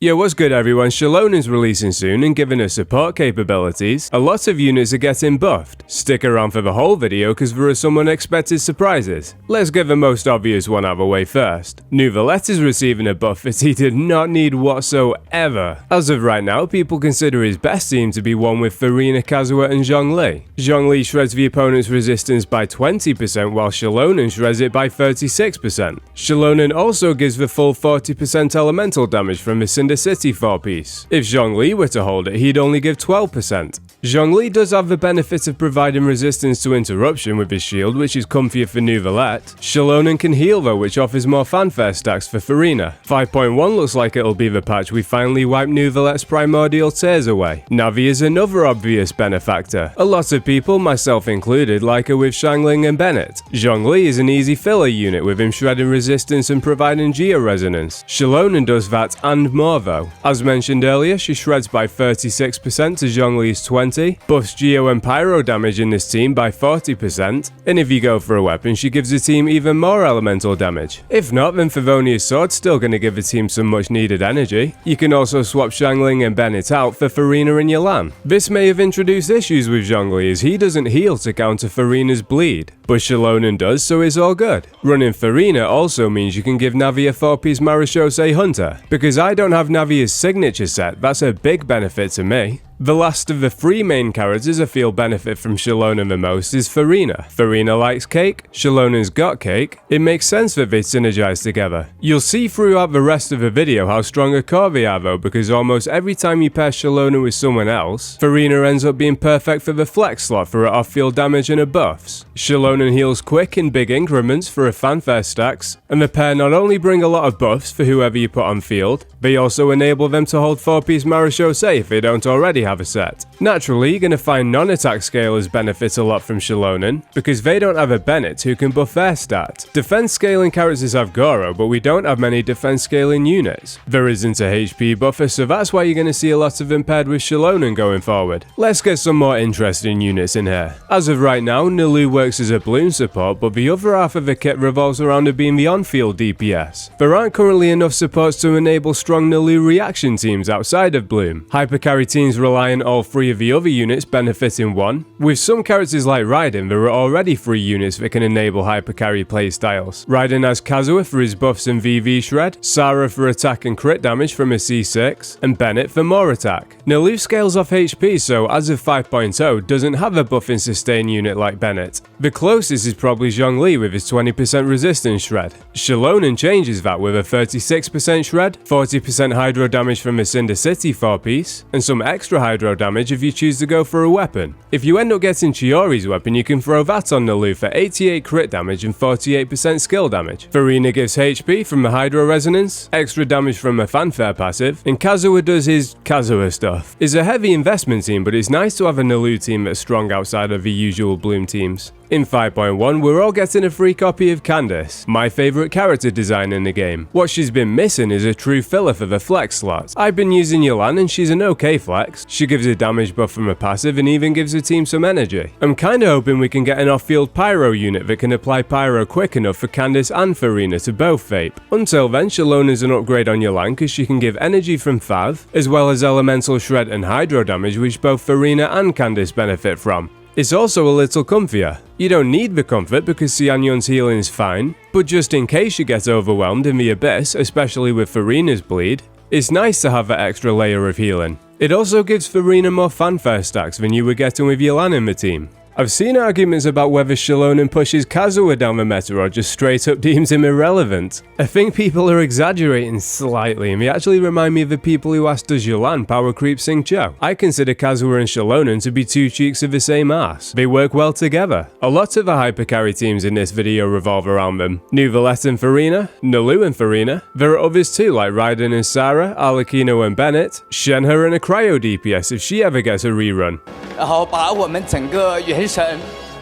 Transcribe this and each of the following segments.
Yo, what's good everyone? Xilonen's releasing soon and giving us support capabilities. A lot of units are getting buffed. Stick around for the whole video because there are some unexpected surprises. Let's get the most obvious one out of the way first. Neuvillette is receiving a buff that he did not need whatsoever. As of right now, people consider his best team to be one with Furina, Kazuha and Zhongli. Zhongli shreds the opponent's resistance by 20% while Xilonen shreds it by 36%. Xilonen also gives the full 40% elemental damage from the Cinder City 4-piece. If Zhongli were to hold it, he'd only give 12%. Zhongli does have the benefit of providing resistance to interruption with his shield, which is comfier for Neuvillette. Xilonen can heal though, which offers more fanfare stacks for Furina. 5.1 looks like it'll be the patch we finally wipe Neuvillette's primordial tears away. Navi is another obvious benefactor. A lot of people, myself included, like her with Xiangling and Bennett. Zhongli is an easy filler unit with him shredding resistance and providing geo-resonance. Xilonen does that and more though. As mentioned earlier, she shreds by 36% to Zhongli's 20%, buffs geo and pyro damage in this team by 40%, and if you go for a weapon, she gives the team even more elemental damage. If not, then Favonia's sword's still going to give the team some much needed energy. You can also swap Xiangling and Bennett out for Furina and Yelan. This may have introduced issues with Zhongli as he doesn't heal to counter Furina's bleed, but Xilonen does, so it's all good. Running Furina also means you can give Navi a 4-piece Marechaussee Hunter. Because I don't have Navi's signature set, that's a big benefit to me. The last of the three main characters I feel benefit from Xilonen the most is Furina. Furina likes cake, Xilonen's got cake. It makes sense that they synergize together. You'll see throughout the rest of the video how strong a core they are though, because almost every time you pair Xilonen with someone else, Furina ends up being perfect for the flex slot for her off-field damage and her buffs. Xilonen heals quick in big increments for her fanfare stacks, and the pair not only bring a lot of buffs for whoever you put on field, they also enable them to hold 4-piece Marechaussee if they don't already have a set. Naturally, you're going to find non-attack scalers benefit a lot from Xilonen, because they don't have a Bennett who can buff their stat. Defense scaling characters have Goro, but we don't have many defense scaling units. There isn't a HP buffer, so that's why you're going to see a lot of them paired with Xilonen going forward. Let's get some more interesting units in here. As of right now, Nilou works as a Bloom support, but the other half of the kit revolves around her being the on-field DPS. There aren't currently enough supports to enable strong Nilou reaction teams outside of Bloom. Hypercarry teams rely on all three of the other units benefiting one. With some characters like Raiden, there are already 3 units that can enable hypercarry playstyles. Raiden has Kazuha for his buffs and VV shred, Sarah for attack and crit damage from a C6, and Bennett for more attack. Nilou scales off HP, so as of 5.0 doesn't have a buff and sustain unit like Bennett. The closest is probably Zhongli with his 20% resistance shred. Xilonen changes that with a 36% shred, 40% hydro damage from a Cinder City 4-piece, and some extra hydro damage if you choose to go for a weapon. If you end up getting Chiori's weapon, you can throw that on Nilou for 88 crit damage and 48% skill damage. Furina gives HP from the hydro resonance, extra damage from a fanfare passive, and Kazuha does his Kazuha stuff. It's a heavy investment team, but it's nice to have a Nilou team that's strong outside of the usual Bloom teams. In 5.1, we're all getting a free copy of Candace, my favourite character design in the game. What she's been missing is a true filler for the flex slot. I've been using Yelan and she's an okay flex. She gives a damage buff from a passive and even gives the team some energy. I'm kinda hoping we can get an off-field pyro unit that can apply pyro quick enough for Candace and Furina to both vape. Until then, Xilonen's an upgrade on Yelan because she can give energy from Fav, as well as elemental shred and hydro damage which both Furina and Candace benefit from. It's also a little comfier. You don't need the comfort because Xianyun's healing is fine, but just in case you get overwhelmed in the abyss, especially with Furina's bleed, it's nice to have that extra layer of healing. It also gives Furina more fanfare stacks than you were getting with Yelan in the team. I've seen arguments about whether Xilonen pushes Kazuha down the meta or just straight up deems him irrelevant. I think people are exaggerating slightly and they actually remind me of the people who asked does Yelan power creep Xingqiu. I consider Kazuha and Xilonen to be two cheeks of the same ass. They work well together. A lot of the hypercarry teams in this video revolve around them. Neuvillette and Furina, Nilou and Furina. There are others too like Raiden and Sarah, Arlecchino and Bennett, Shenhe and a cryo DPS if she ever gets a rerun. 然后把我们整个原神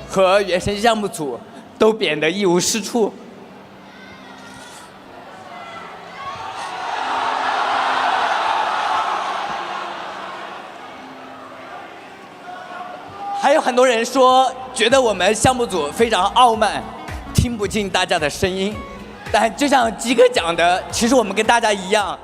和原神项目组都贬得一无是处。还有很多人说，觉得我们项目组非常傲慢，听不进大家的声音。但就像鸡哥讲的，其实我们跟大家一样。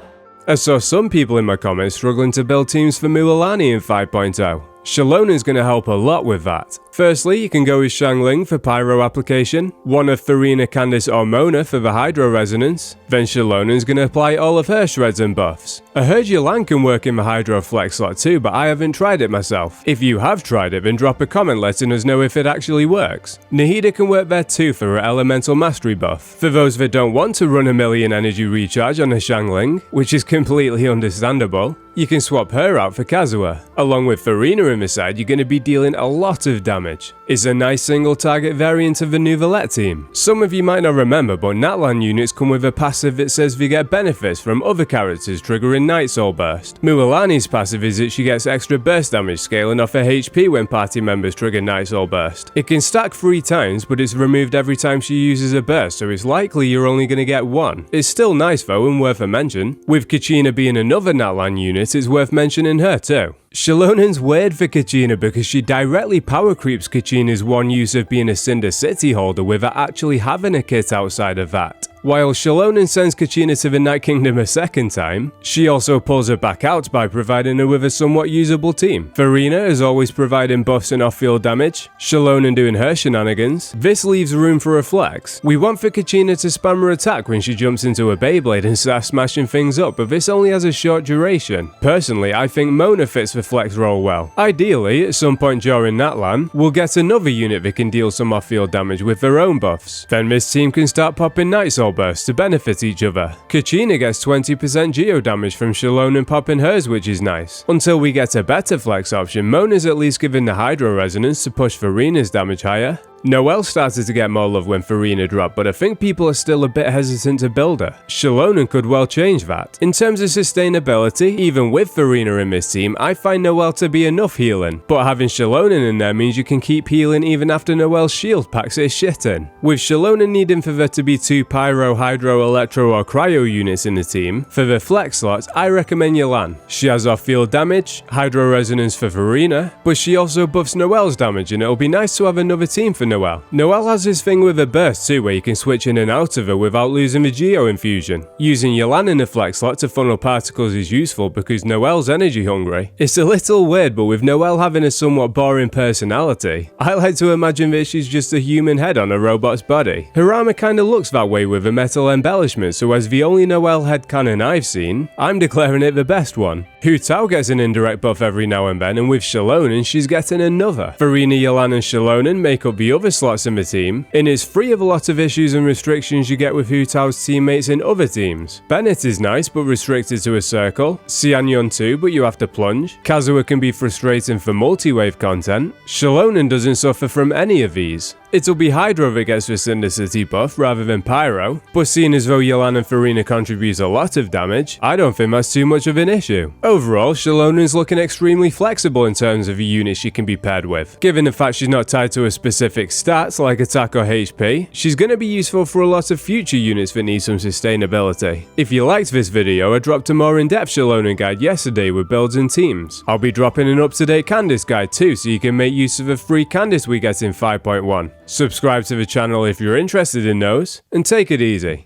I saw some people in my comments struggling to build teams for Mualani in 5.0. Xilonen's going to help a lot with that. Firstly, you can go with Xiangling for Pyro application, one of Farina, Candace or Mona for the Hydro Resonance, then Xilonen's going to apply all of her shreds and buffs. I heard Xilonen can work in the Hydro Flex slot too, but I haven't tried it myself. If you have tried it, then drop a comment letting us know if it actually works. Nahida can work there too for her Elemental Mastery buff. For those that don't want to run a million energy recharge on a Xiangling, which is completely understandable, you can swap her out for Kazuha. Along with Farina in the side, you're going to be dealing a lot of damage. It's a nice single target variant of the Nouvellette team. Some of you might not remember, but Natlan units come with a passive that says they get benefits from other characters triggering Night Soul Burst. Mualani's passive is that she gets extra burst damage scaling off her HP when party members trigger Night Soul Burst. It can stack 3 times, but it's removed every time she uses a burst, so it's likely you're only going to get 1. It's still nice though and worth a mention. With Kachina being another Natlan unit, it's worth mentioning her too. Xilonen's weird for Kachina because she directly power creeps Kachina's one use of being a Cinder City holder without actually having a kit outside of that. While Xilonen sends Kachina to the Night Kingdom a second time, she also pulls her back out by providing her with a somewhat usable team. Farina is always providing buffs and off-field damage, Xilonen doing her shenanigans. This leaves room for a flex. We want for Kachina to spam her attack when she jumps into a Beyblade and starts smashing things up, but this only has a short duration. Personally, I think Mona fits the flex role well. Ideally, at some point during Natlan, we'll get another unit that can deal some off-field damage with their own buffs. Then this team can start popping Night Soul Bursts to benefit each other. Kachina gets 20% geo damage from Xilonen popping hers, which is nice. Until we get a better flex option, Mona's at least given the Hydro Resonance to push Farina's damage higher. Noelle started to get more love when Farina dropped, but I think people are still a bit hesitant to build her. Xilonen could well change that. In terms of sustainability, even with Farina in this team, I find Noelle to be enough healing, but having Xilonen in there means you can keep healing even after Noelle's shield packs its shit in. With Xilonen needing for there to be 2 Pyro, Hydro, Electro or Cryo units in the team, for the flex slots, I recommend Xilonen. She has off-field damage, Hydro Resonance for Farina, but she also buffs Noelle's damage and it'll be nice to have another team for Noelle. Noelle has this thing with a burst too where you can switch in and out of her without losing the Geo infusion. Using Xilonen in the flex slot to funnel particles is useful because Noelle's energy hungry. It's a little weird, but with Noelle having a somewhat boring personality, I like to imagine that she's just a human head on a robot's body. Her armor kinda looks that way with a metal embellishment, so as the only Noelle headcanon I've seen, I'm declaring it the best one. Hu Tao gets an indirect buff every now and then, and with Xilonen she's getting another. Farina, Xilonen and Xilonen make up the other slots in the team, and is free of a lot of issues and restrictions you get with Hu Tao's teammates in other teams. Bennett is nice but restricted to a circle, Xianyon too but you have to plunge, Kazuha can be frustrating for multi-wave content, Xilonen doesn't suffer from any of these. It'll be Hydro that gets the Cinder City buff rather than Pyro, but seeing as though Xilonen and Farina contribute a lot of damage, I don't think that's too much of an issue. Overall, Xilonen's looking extremely flexible in terms of the units she can be paired with. Given the fact she's not tied to a specific stats like attack or HP, she's going to be useful for a lot of future units that need some sustainability. If you liked this video, I dropped a more in-depth Xilonen guide yesterday with builds and teams. I'll be dropping an up-to-date Candace guide too, so you can make use of the free Candace we get in 5.1. Subscribe to the channel if you're interested in those, and take it easy.